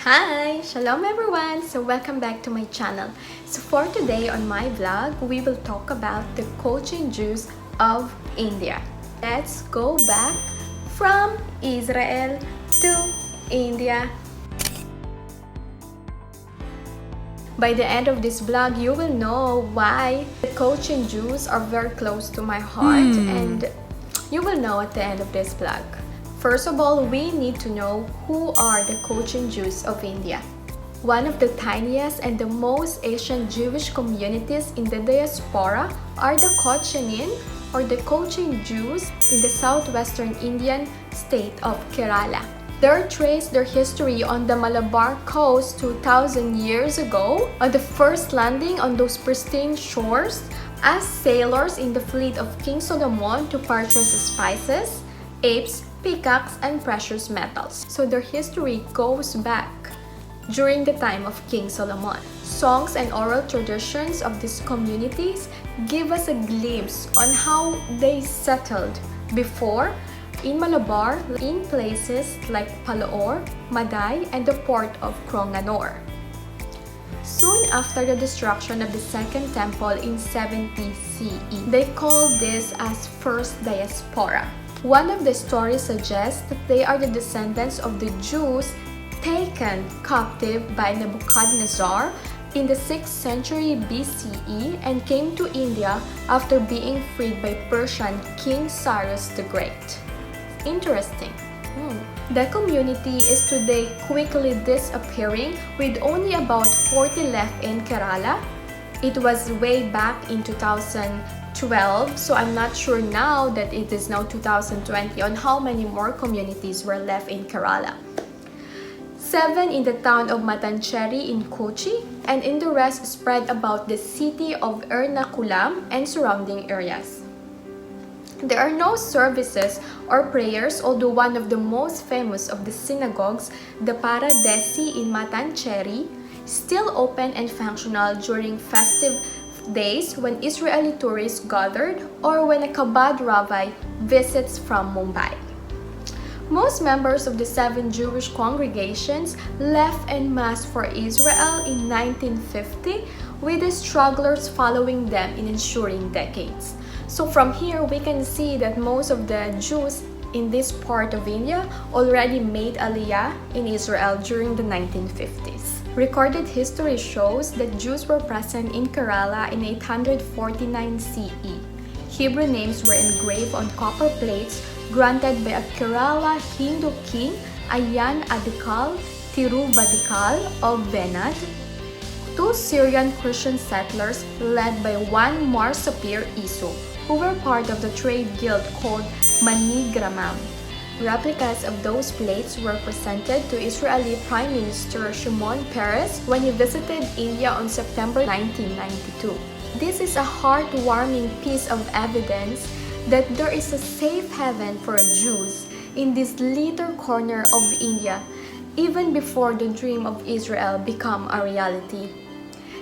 Hi! Shalom everyone! So welcome back to my channel. So for today on my vlog, we will talk about the Cochin Jews of India. Let's go back from Israel to India. By the end of this vlog, you will know why the Cochin Jews are very close to my heart and you will know at the end of this vlog. First of all, we need to know who are the Cochin Jews of India. One of the tiniest and the most ancient Jewish communities in the diaspora are the Cochini or the Cochin Jews in the southwestern Indian state of Kerala. They trace their history on the Malabar coast 2,000 years ago on the first landing on those pristine shores as sailors in the fleet of King Solomon to purchase spices, apes, peacocks, and precious metals. So their history goes back during the time of King Solomon. Songs and oral traditions of these communities give us a glimpse on how they settled before in Malabar in places like Palaor, Maday, and the port of Cronganore. Soon after the destruction of the Second Temple in 70 CE, they called this as First Diaspora. One of the stories suggests that they are the descendants of the Jews taken captive by Nebuchadnezzar in the 6th century BCE and came to India after being freed by Persian King Cyrus the Great. Interesting. The community is today quickly disappearing with only about 40 left in Kerala. It was way back in 2012, so I'm not sure now that it is now 2020 on how many more communities were left in Kerala. 7 in the town of Matancheri in Kochi, and in the rest spread about the city of Ernakulam and surrounding areas. There are no services or prayers, although one of the most famous of the synagogues, the Paradesi in Matancheri, still open and functional during festive days when Israeli tourists gathered or when a Chabad rabbi visits from Mumbai. Most members of the 7 Jewish congregations left en masse for Israel in 1950, with the strugglers following them in ensuing decades. So from here, we can see that most of the Jews in this part of India already made Aliyah in Israel during the 1950s. Recorded history shows that Jews were present in Kerala in 849 CE. Hebrew names were engraved on copper plates granted by a Kerala Hindu king, Ayan Adikal Tiruvadikal of Venad, 2 Syrian Christian settlers led by one Marsapir Isu, who were part of the trade guild called Manigramam. Replicas of those plates were presented to Israeli Prime Minister Shimon Peres when he visited India on September 1992. This is a heartwarming piece of evidence that there is a safe haven for Jews in this little corner of India, even before the dream of Israel became a reality.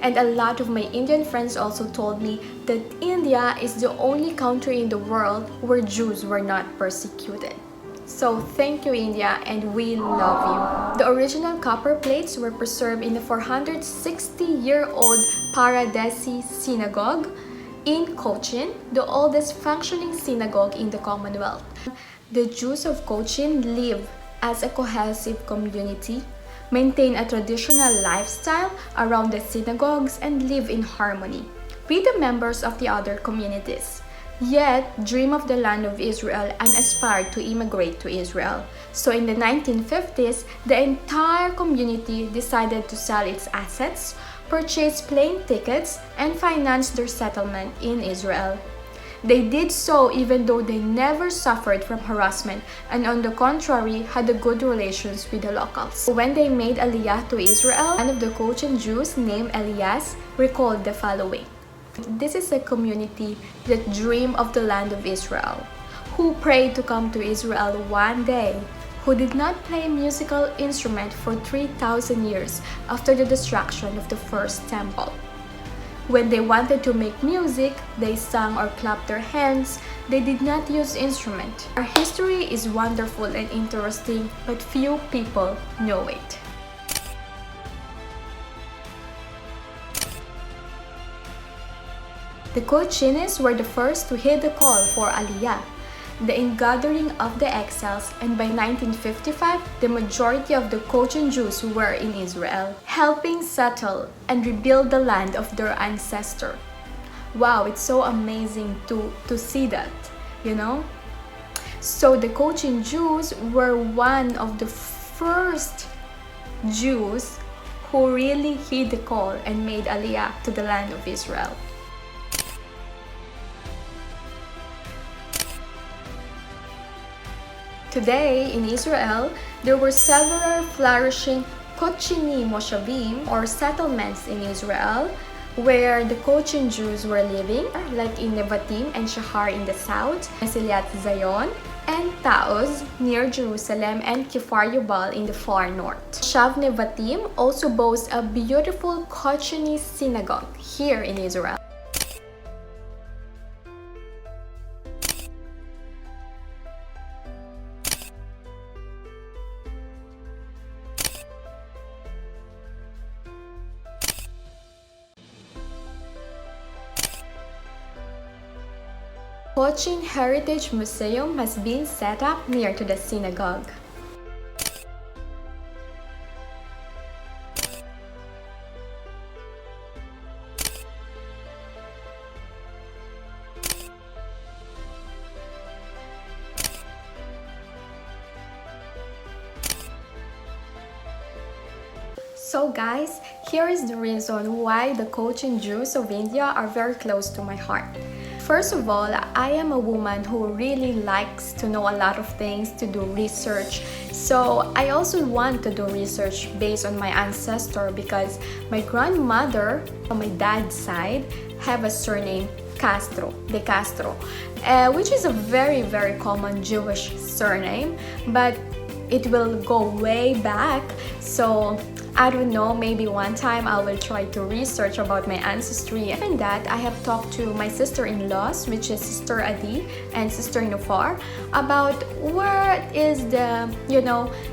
And a lot of my Indian friends also told me that India is the only country in the world where Jews were not persecuted. So thank you, India, and we love you. The original copper plates were preserved in the 460-year-old Paradesi Synagogue in Cochin, the oldest functioning synagogue in the Commonwealth. The Jews of Cochin live as a cohesive community, maintain a traditional lifestyle around the synagogues, and live in harmony with the members of the other communities. Yet, dream of the land of Israel and aspired to immigrate to Israel. So in the 1950s, the entire community decided to sell its assets, purchase plane tickets, and finance their settlement in Israel. They did so even though they never suffered from harassment and on the contrary had a good relations with the locals. When they made Aliyah to Israel, one of the Cochin Jews named Elias recalled the following. This is a community that dreamed of the land of Israel, who prayed to come to Israel one day, who did not play a musical instrument for 3,000 years after the destruction of the first temple. When they wanted to make music, they sang or clapped their hands. They did not use instruments. Our history is wonderful and interesting, but few people know it. The Cochinis were the first to heed the call for Aliyah, the ingathering of the exiles, and by 1955, the majority of the Cochin Jews were in Israel, helping settle and rebuild the land of their ancestor. Wow, it's so amazing to see that, you know? So the Cochin Jews were one of the first Jews who really heed the call and made Aliyah to the land of Israel. Today, in Israel, there were several flourishing Cochini moshavim or settlements in Israel where the Cochin Jews were living, like in Nevatim and Shahar in the south, Mesiliat Zion, and Taoz near Jerusalem, and Kfar Yubal in the far north. Shav Nevatim also boasts a beautiful Cochini synagogue here in Israel. Cochin Heritage Museum has been set up near to the synagogue. So guys, here is the reason why the Cochin Jews of India are very close to my heart. First of all, I am a woman who really likes to know a lot of things, to do research. So I also want to do research based on my ancestor because my grandmother on my dad's side have a surname De Castro, which is a very, very common Jewish surname, but it will go way back. So I don't know, maybe one time I will try to research about my ancestry. And that I have talked to my sister-in-laws, which is Sister Adi and Sister Nufar, about where is the,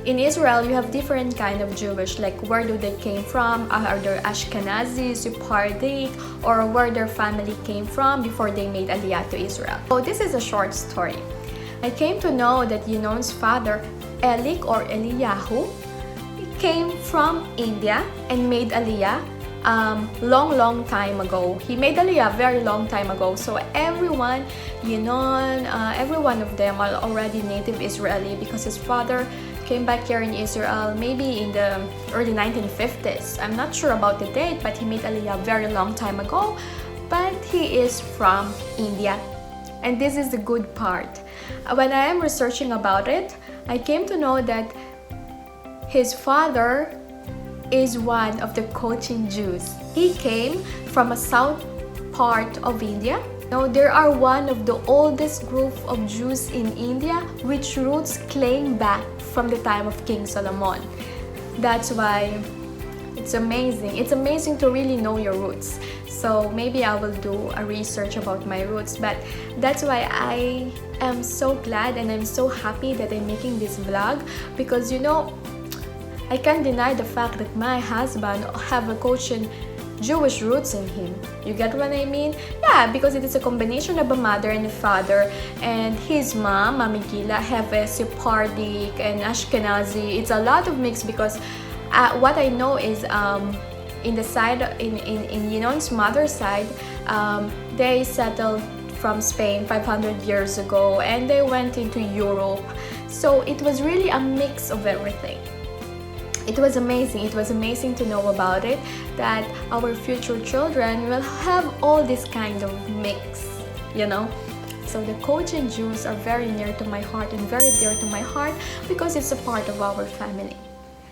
in Israel you have different kind of Jewish, like where do they came from, are they Ashkenazi, Sephardic, or where their family came from before they made Aliyah to Israel. So this is a short story. I came to know that Yinon's father, Elik or Eliyahu, came from India and made Aliyah long time ago. He made Aliyah very long time ago. So everyone, every one of them are already native Israeli because his father came back here in Israel maybe in the early 1950s. I'm not sure about the date, but he made Aliyah very long time ago. But he is from India. And this is the good part. When I am researching about it, I came to know that his father is one of the Cochin Jews. He came from a south part of India. Now, there are one of the oldest group of Jews in India, which roots claim back from the time of King Solomon. That's why it's amazing. It's amazing to really know your roots. So maybe I will do a research about my roots, but that's why I am so glad and I'm so happy that I'm making this vlog because I can't deny the fact that my husband have a Cochin Jewish roots in him. You get what I mean? Yeah, because it is a combination of a mother and a father, and his mom, Mami Gila, have a Sephardic and Ashkenazi. It's a lot of mix because what I know is in the side in Yinon's mother's side, they settled from Spain 500 years ago and they went into Europe. So it was really a mix of everything. It was amazing. It was amazing to know about it, that our future children will have all this kind of mix, So the Cochin Jews are very near to my heart and very dear to my heart because it's a part of our family.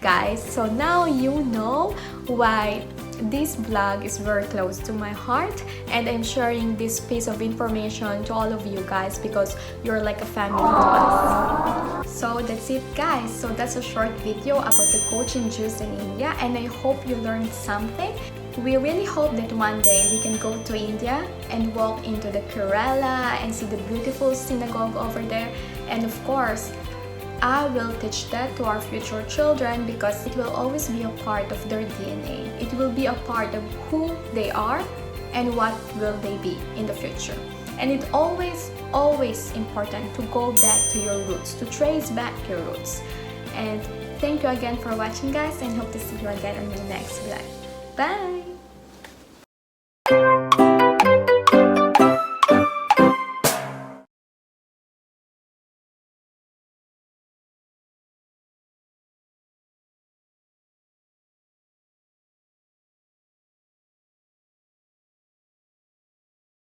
Guys, so now you know why this vlog is very close to my heart, and I'm sharing this piece of information to all of you guys because you're like a family to us. So that's it, guys. So that's a short video about the Cochin Jews in India, and I hope you learned something. We really hope that one day we can go to India and walk into the Kerala and see the beautiful synagogue over there, and of course I will teach that to our future children because it will always be a part of their DNA. It will be a part of who they are and what will they be in the future. And it's always important to go back to your roots, to trace back your roots. And thank you again for watching, guys, and hope to see you again on my next vlog. Bye!